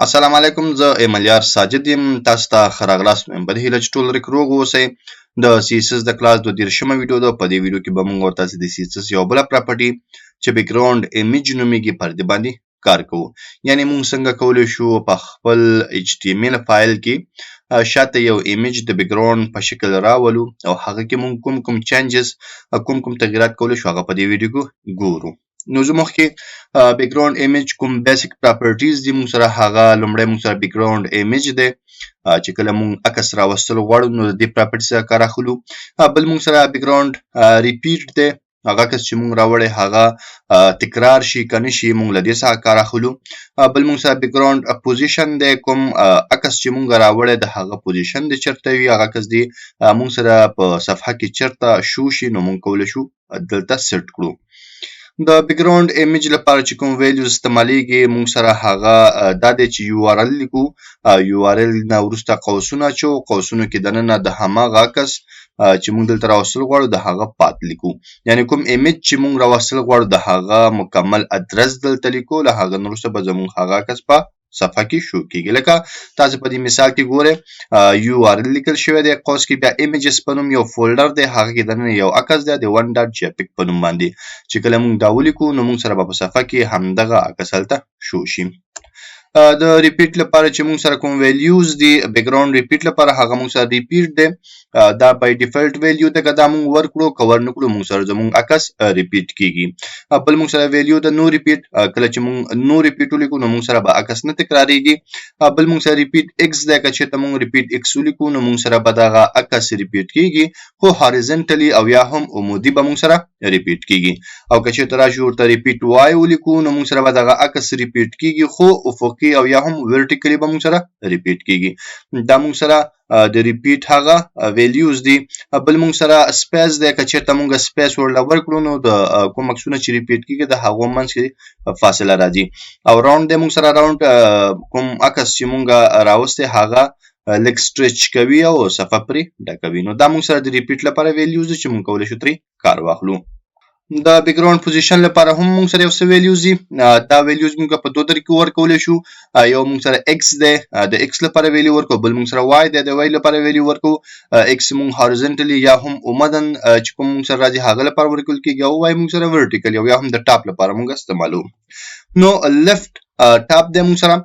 السلام علیکم، زه ایملیار ساجد یم. تاسو ته ښه راغلاست وایم. په دې هیله چې ټول روغ واوسئ. د CSS د کلاس 32مه ویډیو ده. په دې ویډیو کې به موږ ورته د CSS یو بله پراپرټي چې بیکګراوند ایمیج نومیږي پر دې باندې کار کوو. یعنی موږ څنګه کولی شو په خپل HTML فایل کې شاته یو ایمیج د بیکګراوند په شکل راولو او هغه کې موږ کوم چینجز کوم تغییرات کولی شو هغه په دې ویډیو کې ګورو. نو زه مخکې بیکګراوند ایمیج کوم بیسیک پراپرټیز دي موږ سره هغه لومړی موږ سره بیکګراوند ایمیج دی چې کله موږ عکس راوستل غواړو نو د دې پراپرټي څخه کار اخلو. بل موږ سره بیکګراوند ریپیټ دی، هغه عکس چې موږ راوړی هغه تکرار شي که نه شي موږ له دې څخه کار اخلو. بل موږ سره بیکګراوند پوزیشن دی، کوم عکس چې موږ راوړی د هغه پوزیشن دی چیرته وي، هغه عکس دی موږ سره په صفحه کې چیرته شو شي نو موږ کولی شو دلته سیټ کړو. د بیکګراوند ایمیج لپاره چې کوم ویلیوز استعمالیږي موږ سره هغه دا دی چې URL لیکو. URL نه وروسته قوسونه اچو، قوسونو کې دننه د هماغه عکس چې موږ دلته راوستل غواړو د هغه پات لیکو. یعنی کوم ایمیج چې موږ راوستل غواړو د هغه مکمل ادرس دلته لیکو، له هغه نه وروسته به زموږ هغه عکس په صفحه کې شو کیږي. لکه تاسو په دې مثال کې ګورئ URL لیکل شوی دی، قوس کې بیا images په نوم یو فولډر دی، هغه کې دننه یو عکس دی د one.jpg په نوم باندې. چې کله موږ دا ولیکو نو موږ سره به په صفحه کې همدغه عکس هلته شو شي. د ریپیټ لپاره چې موږ سره کوم ویلیوز دي بیکګراوند ریپیټ لپاره هغه موږ سره ریپیټ دی. دا بای ډیفالت ویلیو ده، که دا موږ ورکړو که ورنکړو موږ سره زموږ عکس ریپیټ کیږي. بل موږ سره ویلیو ده نو ریپیټ، کله چې موږ نو ریپیټ ولیکو نو موږ سره به عکس نه تکراریږي. بل موږ سره ریپیټ ایکس ده، که چېرته موږ ریپیټ ایکس ولیکو نو موږ سره به دغه عکس ریپیټ کیږي خو هاریزنټلی او یا هم عمودي به موږ سره ریپیټ کیږي. او که چېرته راشو ورته ریپیټ وای ولیکو نو موږ سره به دغه عکس ریپیټ کیږي خو افقي او یا هم ورټیکلی به موږ سره ریپیټ کیږي. دا موږ سره د ریپیټ هغه ویلیوز دي. بل موږ سره سپیس دی، که چېرته موږ سپیس ورله ورکړو نو د کوم عکسونه چې ریپیټ کیږي د هغو منځ کې فاصله راځي. او راوند دی موږ سره راوند کوم عکس چې موږ راوستی هغه لږ سټریچ کوي او صفحه پرې ډکوي. نو دا موږ سره د ریپیټ لپاره ویلیوز دي چې موږ کولی شو ترې کار واخلو. د بیکګراوند پوزیشن لپاره هم موږ سره یو څه ویلیوز دي. دا ویلیوز موږ په دوه طریقو ورکولی شو. یو موږ سره ایکس دی، د ایکس لپاره ویلیو ورکو. بل موږ سره وای دی، د وای لپاره ویلیو ورکو. ایکس موږ هاریزنټلی یا هم عمودن چې کوم موږ سره راځي هغه لپاره ورکول کیږي، او وای موږ سره ورټیکلی او یا هم د ټاپ لپاره موږ استعمالو. نو لیفت ټاپ دی موږ سره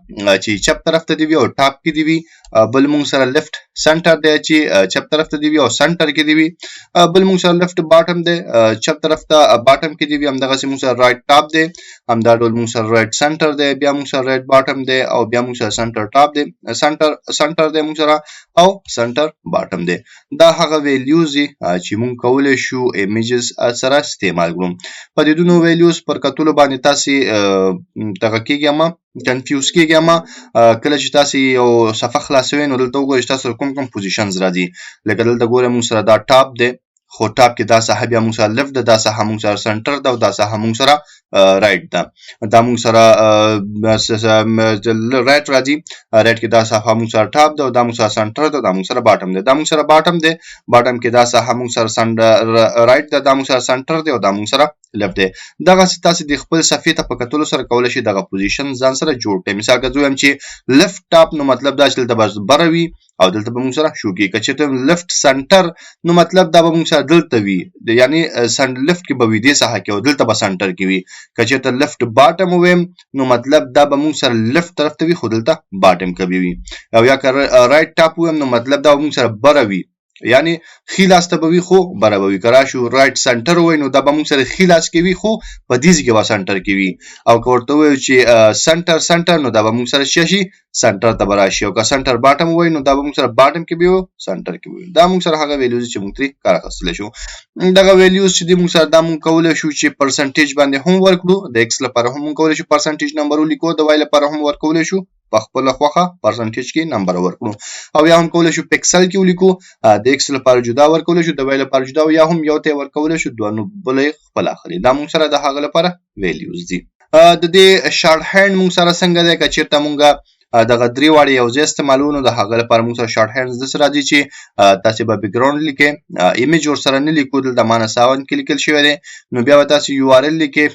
چې چپ طرف ته دی وي او ټاپ کې دی وي. بل موږ سره لیفت سنټر دی چې چپ طرف ته دی وي او سنټر کې دی وي. بل موږ سره لیفت باټم دی، چپ طرف ته باټم کې دی وي. همدغسې موږ سره رایټ ټاپ دی، همدا ډول موږ سره رایټ سنټر دی، بیا موږ سره رایټ باټم دی او بیا موږ سره سنټر ټاپ دی، سنټر دی موږ سره او سنټر باټم دی. دا هغه ویلیوز دي چې موږ کولی شو ایمیجز سره استعمال کړو. په دې دونو ویلیوز پر کتلو باندې تاسې دغه کېږي اما کنفیوز کېږي، اما کله چې تاسې یو صفحه خلاصوئ نو دلته وګورئ چې تاسو کوم پوزیشنز راځي. لکه دلته ګورئ موږ سره دا ټاپ دی، خو ټاپ کې دا ساحه بیا موږ سره لیفت ده، دا ساحه موږ سره سنټر ده او دا ساحه موږ سره رایټ ده. دا موږ سره رایټ راځي، رایټ کې دا ساحه موږ سره ټاپ ده او دا موږ سره سنټر ده، دا موږ سره باټم ده. دا موږ سره باټم ده، باټم کې دا ساحه موږ سره رایټ ده، دا موږ سره سنټر ده او دا موږ سره لیفت ده. دغسې تاسې د خپل صفحې ته په کتلو سره کولی شئ دغه پوزیشن ځان سره جوړ کړئ. مثال که زه ووایم چې لیفت ټاپ نو مطلب دا چې دلته به بره وي او دلته به موږ سره شو کېږي. که چېرته لیفت سنټر نو مطلب دا به موږ سره دلته وي، یعنې لیفت کې به وي دې ساحه کې او دلته به سنټر کې وي. که چېرته لیفت باټم ووایم نو مطلب دا به موږ سره لیفت طرف ته وي خو دلته باټم کې وي. او یا که رایټ ټاپ ووایم نو مطلب دا به موږ سره بره وي، یعنی ښي لاس ته به وي خو بره به وي. که راشو رایټ سنټر ووایو نو دا به موږ سره ښي لاس کې وي خو په دې ځای کې به سنټر کې وي. او که ورته ووایو چې سنټر نو دا به موږ سره څه شي سنټر ته به راشي. او که سنټر باټم ووایو نو دا به موږ سره باټم کې وي او سنټر کې وي. دا موږ سره هغه ویلیوز چې موږ ترې کار اخیستلی شو. دغه ویلیوز چې دي موږ سره دا موږ کولی شو چې پرسنټیج باندې هم ورکړو. د ایکس لپاره هم موږ کولی شو پرسنټیج نمبر ولیکو، د وای لپاره هم ورکولی شو په خپله خوښه پرسنټیج کې نمبر ورکړو، او یا هم کولی شو پکسل کې ولیکو. د ایکس لپاره جدا ورکولی شو، د وای لپاره جدا، او یا هم یو ته یې ورکولی شو دوه نو بله یې خپل اخلي. دا موږ سره د هغه لپاره ویلیوز دي. د دې شارټ هینډ موږ سره څنګه دی، که چېرته موږ دغه درې واړه یو ځای استعمالو نو د هغه لپاره موږ سره شارټ هینډز داسې راځي چې تاسې به بیک ګراوند لیکئ ایمیج ورسره نه لیکو دلته -7 کې لیکل شوی دی نو بیا به تاسو یو آر ال لیکئ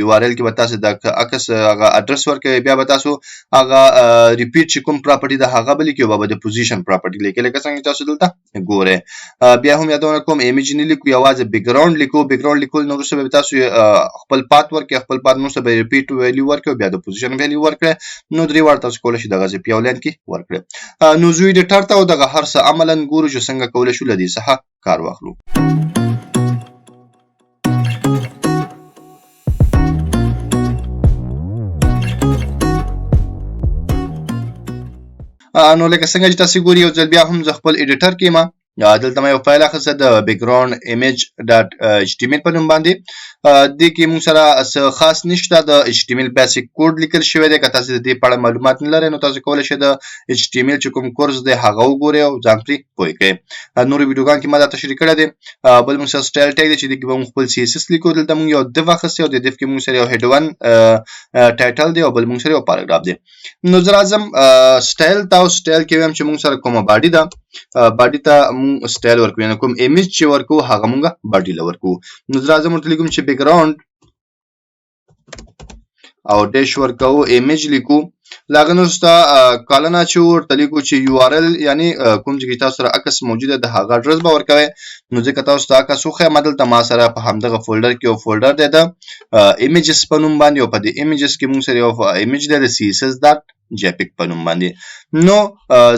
یو آر ال کې به تاسو د عکس هغه اډرس ورکوئ بیا به تاسو هغه ریپیټ چې کوم پراپرټي د هغه به لیکئ او به د پوزیشن پراپرټي لیکئ لکه څنګه تاسو دلته ګورئ بیا هم یادونه کوم ایمیج نه لیکو یوازې بیک ګراوند لیکو بیک ګراوند لیکل نو وروسته به تاسو خپل پات ورکړئ خپل پات نو به ریپیټ ویلیو ورکړئ بیا د پوزیشن ویلیو ورکړئ نو درې واړه تاسو کولی شئ دغه په یو لاین کې ورکړئ نو زه ایډیټر ته او دغه هر څه عملاً ګورو چې څنګه کولی شو له دې څخه کار واخلو نو لکه څنګه چې تاسو ګورئ یو ځل بیا هم زه خپل ایډیټر کې یم دلته ما یو فایل اخیسته د بیک ګراوند ایمیج ډاټ ایچ ټي ام ایل په نوم باندې دې کې موږ سره څه خاص نشته د ایچ ټي ام ایل بیسیک کوډ لیکل شوی دی که تاسو د دې په اړه معلومات نه لرئ نو تاسو کولی شئ د ایچ ټي ام ایل چې کوم کورس دی هغه وګورئ او ځان پرې پوه کړئ نورو ویډیوګانو کې ما دا تشریح کړی دی بل موږ سره سټایل ټیګ دی چې دې کې به موږ خپل سی اس اس لیکو دلته موږ یو div اخیستی او د div کې موږ سره یو هیډ ون ټایټل دی او بل موږ سره یو پاراګراف دی نو زه راځم سټایل ته او سټایل کې وایم چې موږ سره کومه باډي ده باډي ته موږ سټایل ورکوو یعنې کوم ایمیج چې ورکوو هغه موږ باډي له ورکوو نو زه راځم ورته لیکم چې بیک ګراوند او ډیش ورکوو ایمیج لیکو له هغه نه وروسته کالنه چې ورته لیکو چې یو آر ال یعنې کوم ځای کې تاسو سره عکس موجوده د هغه اډرس به ورکوئ نو ځکه تاسو ته عکس وښیم دلته ما سره په همدغه فولډر کې یو فولډر دی د ایمیجز په نوم باندې او په دې ایمیجز کې موږ سره یو ایمیج دی د css ډاټ جپیک په نوم باندې نو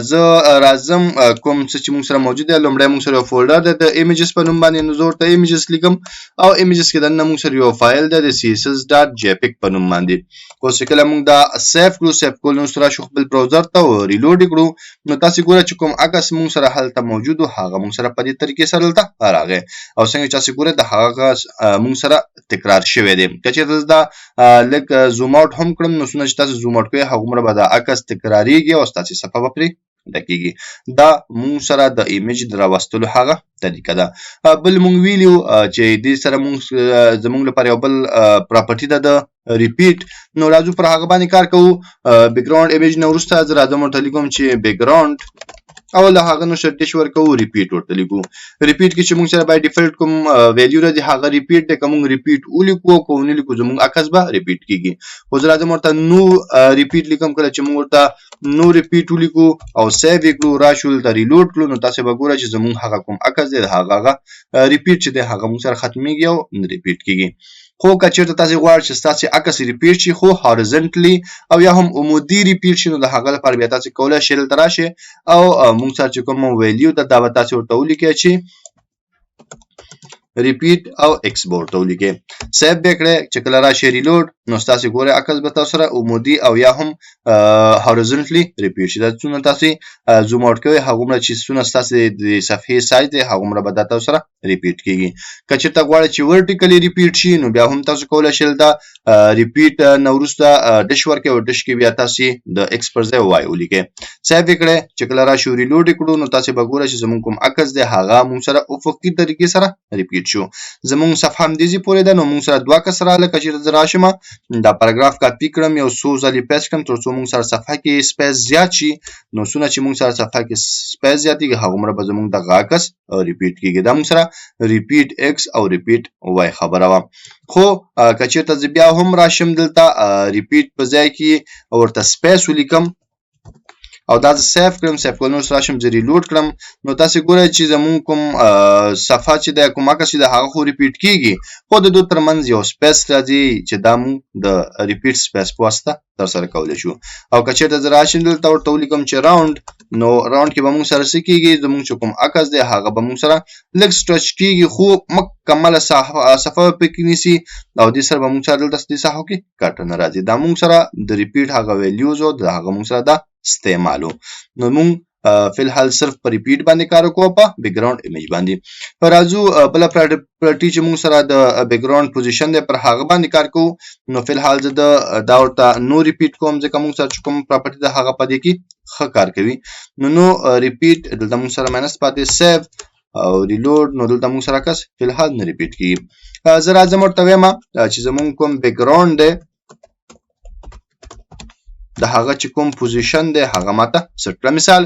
زه راځم کوم څه چې موږ سره موجود دی لومړی موږ سره یو فولډر دی د ایمیجز په نوم باندې نو زه ورته ایمیجز لیکم او ایمیجز کې دننه موږ سره یو فایل دی د css ډاټ جپیک په نوم باندې اوس چې کله موږ دا سیف کړو سیف کول نو سره شو خپل براوزر ته ریلوډ کړو نو تاسو ګورئ چې کوم عکس موږ سره هلته موجود و هغه موږ سره په دې طریقې سره دلته راغی او څنګه چې تاسو ګورئ د هغه موږ سره تکرار شوی دی که چېرته زه دا لږ زوم آوټ هم کړم نو څومره چې تاسو زوم آوټ کوئ هغومره به دا عکس تکراریږي او ستاسې صفحه به پرې ډکیږي دا موږ سره د ایمیج د راوستلو هغه طریقه ده بل موږ ویلو چې دې سره موږ زموږ لپاره یو بل پراپرټي ده د ریپیټ نو راځو پر هغه باندې کار کوو بیک ګراوند ایمیج نه وروسته زه راځم ورته لیکم چې بیک ګراوند او له هغه نه ډیش ورکوو ریپیټ ورته لیکو ریپیټ کې چې موږ سره بای ډیفالت کوم ویلیو راځي هغه ریپیټ دی که موږ ریپیټ ولیکو که ونه لیکو زموږ عکس به ریپیټ کیږي خو زه راځم ورته نو ریپیټ لیکم کله چې موږ ورته نو ریپیټ ولیکو او سیو یې کړو راشو دلته ریلوډ کړو نو تاسو به ګورئ چې زموږ هغه کوم عکس دی هغه ریپیټ چې دی هغه موږ سره ختمیږي او ریپیټ کیږي خو که چېرته تاسې غواړئ چې ستاسې عکس ریپیټ شي خو هارزنټلی او یا هم عمودي ریپیټ شي نو د هغه لپاره بیا تاسې کولی شئ دلته راشئ او موږ سره چې کوم ویلیو ده دا به تاسې ورته ولیکئ چې ریپیټ او ایکسپورټ ته ولیکئ سیف به کړئ چې کله راشي ریلوډ نو ستاسې ګورئ عکس به تاسو سره عمودي او یا هم هارزنټلی ریپیټ شي دا څومره تاسې زوم آوټ کوئ هغومره چې څومره ستاسې د صفحې سایز دی هغومره به دا تاسو سره ریپیټ کیږي که چېرته غواړئ چې ورټیکلی ریپیټ شي نو بیا هم تاسو کولی شئ دلته ریپیټ نه وروسته ډش ورکړئ او ډش کې بیا تاسې د ایکس پر ځای وای ولیکئ سیف یې کړئ چې کله راشي ریلوډ یې کړو نو تاسې به ګورئ چې زموږ کوم عکس دی هغه موږ سره افقي طریقې سره ریپیټ شو زموږ صفحه همدې پورې ده نو موږ سره دوه کس راغله که چېرته زه راشم دا پاراګراف کاپي کړم یو څو ځلې پیسټ کړم تر څو موږ سره صفحه کې سپیس زیات شي نو څونه چې موږ سره صفحه کې سپیس زیاتېږي هغومره به زموږ دغه عکس ریپیټ کېږي دا موږ سره ریپیټ ایکس او ریپیټ وای خبره وه خو که چېرته زه بیا هم راشم دلته ریپیټ په ځای کې ورته سپیس ولیکم او دا زه سیف کړم سیف کول نو راشم زه ریلوډ کړم نو تاسې ګورئ چې زموږ کوم صفحه چې دی کوم عکس چې دی هغه خو ریپیټ کیږي خو د دوی ترمنځ یو سپیس راځي چې دا موږ د ریپیټ سپیس په واسطه ترسره کولی شو او که چېرته زه راشم دلته ورته ولیکم چې راوند نو راوند کې به موږ سره څه کیږي زموږ چې کوم عکس دی هغه به موږ سره لږ سټرچ کیږي خو مکمله صفحه پکې نیسي او دې سره به موږ سره دلته دې صفحو کې کټ نه راځي دا موږ سره د ریپیټ هغه ویلیوز او د هغه موږ سره دا استعمالو نو موږ فی الحال صرف په ریپیټ باندې کار وکړو په بیک ګراوند ایمیج باندې راځو بله پراپرټي چې موږ سره د بیک ګراوند پوزیشن دی پر هغه باندې کار کوو نو فی الحال زه دا ورته نو ریپیټ کوم ځکه موږ سره چې کوم پراپرټي ده هغه په دې کې ښه کار کوي نو ریپیټ دلته موږ سره ماینس پاتې سیف او ریلوډ نو دلته موږ سره عکس فی الحال نه ریپیټ کیږي زه راځم ورته وایم چې زموږ کوم بیک ګراوند دی د هغه چې کوم پوزیشن دی هغه ماته سیټ کړه. مثال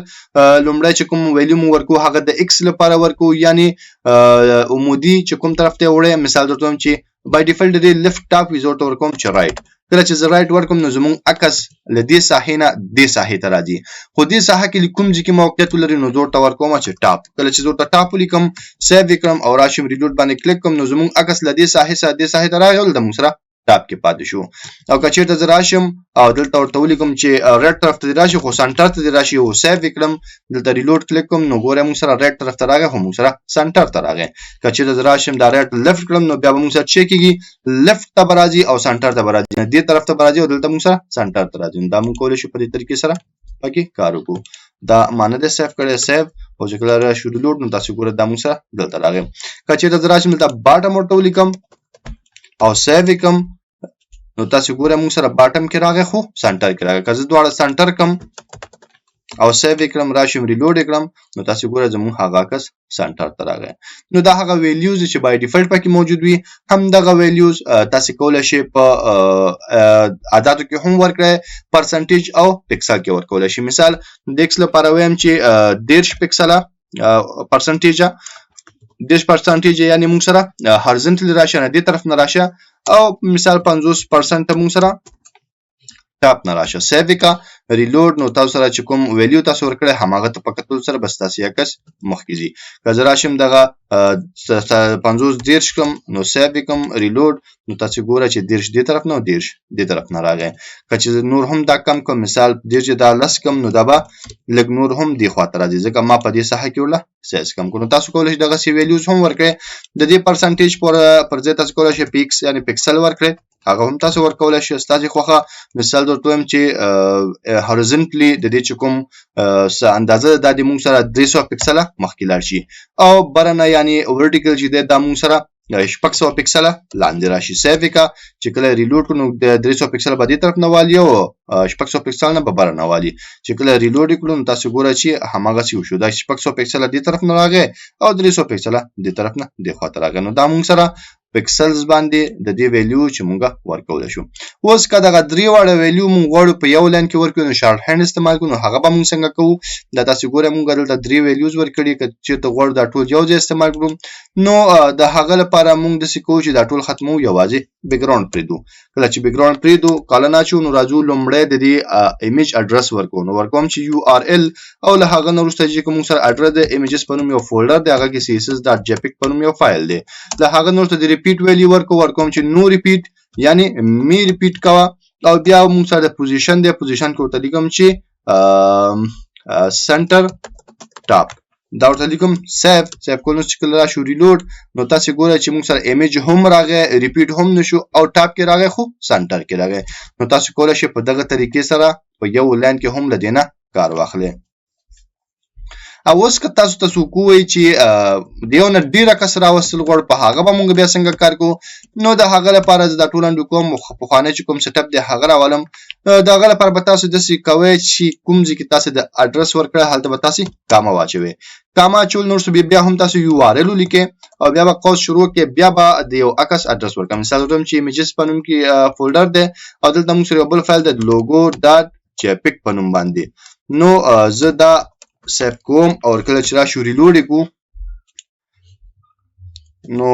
لومړی چې کوم ویلیو مو ورکو هغه د ایکس لپاره ورکو، یعنی عمودي چې کوم طرف ته وړي. مثال درته وایم چې بای ډیفالت د لیفت ټاپ وي، زه ورته ورکوم چې رائټ. کله چې زه رائټ ورکوم نو زموږ عکس له دې ساحې نه دې ساحې ته راځي، خو دې ساحه کې کوم ځای کې موقعیت ولري نو زه ورته ورکوم چې ټاپ. کله چې زه ورته ټاپ ولیکم، سیو وکړم او راشم ریلوډ باندې کلیک کوم نو زموږ عکس له دې ساحې څخه دې ساحې ته راغی، د موږ سره ټاپ کې پاتې شو. او که چېرته زه راشم او دلته ورته ولیکم چې ریډ طرف ته دې راشي خو سنټر ته دې راشي او سیو وکړم، دلته ریلوډ کلیک کوم نو ګوره موږ سره ریډ طرف ته راغی خو موږ سره سنټر ته راغی. که چېرته زه راشم دا ریډ لیفت کړم نو بیا به موږ سره چیک کېږي لیفت ته به راځي او سنټر ته به راځي، دې طرف ته به راځي او دلته موږ سره سنټر ته راځي. دا موږ کولی شو په دې طریقې سره پکې کار وکړو. دا مانه ده سیو کړی، سیو او چې کله راشو ریلوډ نو تاسو ګوره دا موږ سره دلته راغی. که چېرته زه راشم دلته باټم ورته ولیکم او سیو وکړم نو تاسو ګوره موږ سره باټم کې راغی خو سنټر کې راغی. که زه دواړه سنټر کم او سیو وکړم راشم ریلوډ وکړم نو تاسو ګوره زموږ هغه عکس سنټر ته راغی. نو دا هغه ویلیوز چې بای ډیفالت پکې موجود وي، هم دغه ویلیوز تاسو کولی شئ په عددو کې هم ورکړئ، پرسنټیج او پکسل کې ورکولی شئ. مثال د ایکس لپاره وایم چې 10 پکسله پرسنټیج 10% یعنی موږ سره هارزنټلی راشه نه دې طرف نه راشه، او مثال 50% موږ سره ټاپ نه راشه. سیو وکړه ریلوډ نو تاسو سره چې کوم ویلیو تاسو ورکړی هماغه ته په کتلو سره بس تاسو عکس مخکې ځي. که زه راشم دغه 50 10 کړم نو سیو وکړم ریلوډ نو تاسو ګوره چې 10 دې طرف نه او 10 دې طرف نه راغی. که چې نور هم دا کم کوم، مثال 10 دا 10 کم نو دا به لږ نور هم دې خواته راځي، ځکه ما په دې ساحه کې ورله سایز کم کړو. تاسو کولی شئ دغسې ویلیوز هم ورکړئ. د دې پرسنټیج پر ځای تاسو کولی شئ پیکس یعنی پکسل ورکړئ، هغه هم تاسو ورکولی شئ ستاسې خوښه. مثال درته وایم چې هارزنټلی د دې چې کوم اندازه دا د موږ سره 300 پکسله مخکې لاړ شي، او برنه یعنی ورټیکل چې دی دا موږ سره 600 پکسله لاندې راشي. سیو وکړه چې کله ریلوډ کړو نو د 300 پکسله به دې طرف نه والي او 600 پکسل نه به برنه والي. چې کله ریلوډ کړو نو تاسو ګوره چې هماغسې وشو، دا 600 پکسله دې طرف نه راغی او 300 پکسله دې طرف نه دې خواته راغی. نو دا موږ سره پکسلز باندې د دې ویلیو چې مونږه ورکولی شو. اوس که دغه درې واړه ویلیو مونږ غواړو په یو لاین کې ورکړو نو شارټ هینډ استعمال کړو، نو هغه به مونږ څنګه کوو؟ دا تاسو ګوره مونږ دلته 3 ویلیوز ورکړي، که چېرته غواړو دا ټول یو ځای استعمال کړو نو د هغه لپاره مونږ داسې کوو چې دا ټول ختمو، یوازې بیکګراوند پرېږدو. کله چې بیکګراوند پرېږدو کالن اچو نو راځو لومړی د دې ایمیج اډرس ورکوو، نو ورکوم چې URL او له هغه نه وروسته چې کوم سره اډرس د ایمیجز په نوم یو فولډر دی، هغه کې css.jpg په نوم یو فایل دی. له هغه نه وروسته د ریپیټ ویلیو ورکوم چې نو ریپیټ یعنی می ریپیټ کوه، او بیا موږ سره د پوزیشن دی، پوزیشن کې ورته لیکم چې سنټر ټاپ، دا ورته لیکم سیو کول. نو چې کله راشو ریلوډ نو تاسو ګورئ چې موږ سره ایمیج هم راغی، ریپیټ هم نشو او ټاپ کې راغی خو سنټر کې راغی. نو تاسو کولی شئ په دغه طریقې سره په یو لاین کې هم له دې نه کار واخلئ. او اوس که تاسو ته څوک ووایي چې د یو نه ډېره کس راوستل غواړو، په هغه به موږ بیا څنګه کار کوو؟ نو د هغه لپاره زه دا ټول انډو کوم، پخوانی چې کوم سیټ اپ دی هغه راولم. د هغه لپاره به تاسو داسې کوئ چې کوم ځای کې تاسو د اډرس ورکړی هلته به تاسو کاما واچوئ. کاما اچول نو بیا هم تاسو URL ولیکئ او بیا به قوس شروع کړئ، بیا به د یو عکس اډرس ورکړم. مثال وایم چې ایمیجز په نوم کې فولډر دی او دلته موږ سره یو بل فایل دی logo.jpg په نوم باندې. نو زه دا سیو کوم او کله چې راشو ریلوډ کو نو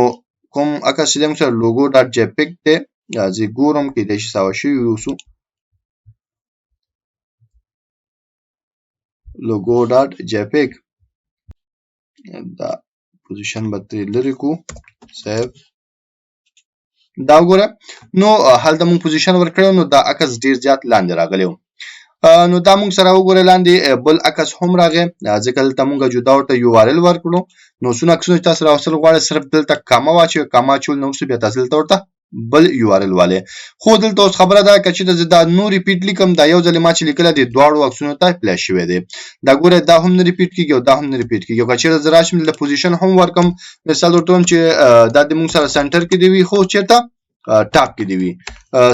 کوم عکس چې موږ سره logo.jpg دی، زه ګورم کېدای شي ساوه شوي اوسو. logo.jpg دا پوزیشن به ترې لرې کو، سیو دا وګوره. نو هلته موږ پوزیشن ورکړی نو دا عکس ډېر زیات لاندې راغلی و. نو دا موږ سره وګورئ لاندې بل عکس هم راغی، ځکه دلته موږ جدا ورته URL ورکړو. نو څونه عکسونه چې تاسو راوستل غواړئ صرف دلته کاما واچوئ، کاما اچول نو بیا تاسو دلته ورته بل URL والئ. خو دلته اوس خبره ده که چېرته زه دا نو ریپیټ لیکم، دا یو ځلې ما چې لیکلی دی دواړو عکسونو ته اپلای شوی دی. دا ګوره دا هم نه ریپیټ کېږي او دا هم نه ریپیټ کېږي. که چېرته زه راشم دلته پوزیشن هم ورکم، مثال ورته وایم چې دا د موږ سره سنټر کې دی وي خو چېرته ټاپ کې دی وي.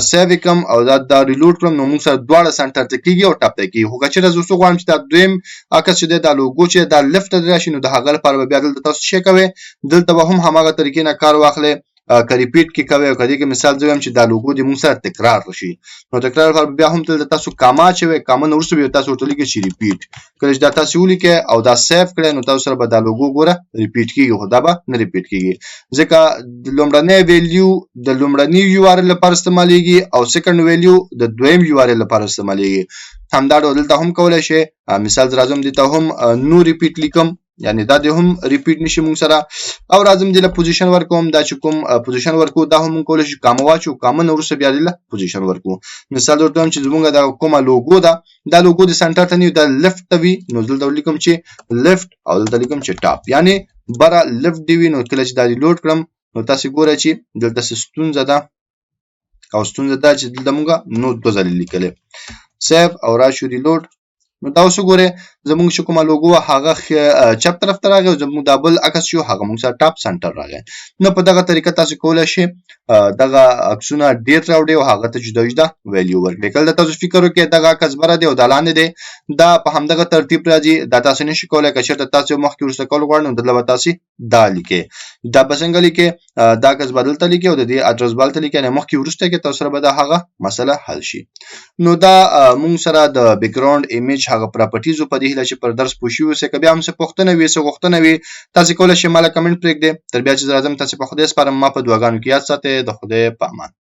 سیو وکړم او دا ریلوډ کړم نو موږ سره دواړه سنټر ته کېږي او ټاپ ته کېږي. خو که چېرته زه اوس وغواړم چې دا دویم عکس چې دی دا لوګو چې دا لیفت ته راشي نو د هغه لپاره به بیا دلته تاسو څه کوئ؟ دلته به هم هماغه طریقې نه کار واخلئ که ریپیټ کې کوي او کدی کې مثال زویم چې دا لوګو د مونږ سره تکرار شي نو تکرار لپاره بیا هم تاسو کاما چې کاما نو ورسره تاسو ورته لیکئ چې ریپیټ کله چې دا تاسو ولیکئ او دا سیف کړئ نو تاسو سره به دا لوګو ګوره ریپیټ کیږي خو دا به نه ریپیټ کیږي ځکه د لومړنۍ ویلیو د لومړنۍ یو آر ال لپاره استعمالېږي او سیکنډ ویلیو د دویم یو آر ال لپاره استعمالېږي همدا ډول دلته هم کولای شي مثال راځم دلته هم نو ریپیټ لیکم یعنی دا د هم ریپیټ نشي مونږ سره او راځم د پوزیشن ورکوم دا چې کوم پوزیشن ورکو دا هم کولای شي کامه واچو کامه نو ورسره بیا د پوزیشن ورکو مثال ورته چې زمونږ دا کومه لوګو دا لوګو د سنټر ته نیو دا لیفت ته وی نو دلته لیکم چې لیفت او دلته لیکم چې ټاپ یعنی برا لیفت دی وی نو کله چې دا لوډ کړم نو تاسو ګورئ چې دلته ستونزه ده او ستونزه دا چې دلته مونږه نو دوه ځله لیکلې سیف او راشو ریلود نو دا اوس ګوره زموږ چې کومه لوګو هغه چپ طرف ته راغی او زموږ دا بل عکس شو هغه موږ سره ټاپ سنټر راغی نو په دغه طریقه تاسو کولای شئ دغه عکسونه ډیر راوړئ او هغه ته جدا جدا ویلیو ورکړئ کله تاسو فکر وکړئ دغه عکس بره دی او د لاندې دی دا په همدغه ترتیب راځي دا تاسو نشئ کولای که چېرته تاسو مخکې وروسته کول غواړئ نو دلته به تاسو دا لیکئ دا به څنګه لیکئ دا عکس به دلته لیکئ او د دې اډرس به هلته لیکئ یعنې مخکې وروسته کې تاسو سره به دا هغه مسله حل شي نو دا موږ سره د بیکګراوند ایمیج هغه پراپرټیزو په دې هیله چې پر درس پوه شوي اوسئ که بیا هم څه پوښتنه وي څه غوښتنه وي تاسو کولی شئ ما له کمنټ پرېږدئ تر بیا چې زه راځم تاسې په خدای سپارم ما په دعاګانو کې یاد ساتئ د خدای په امان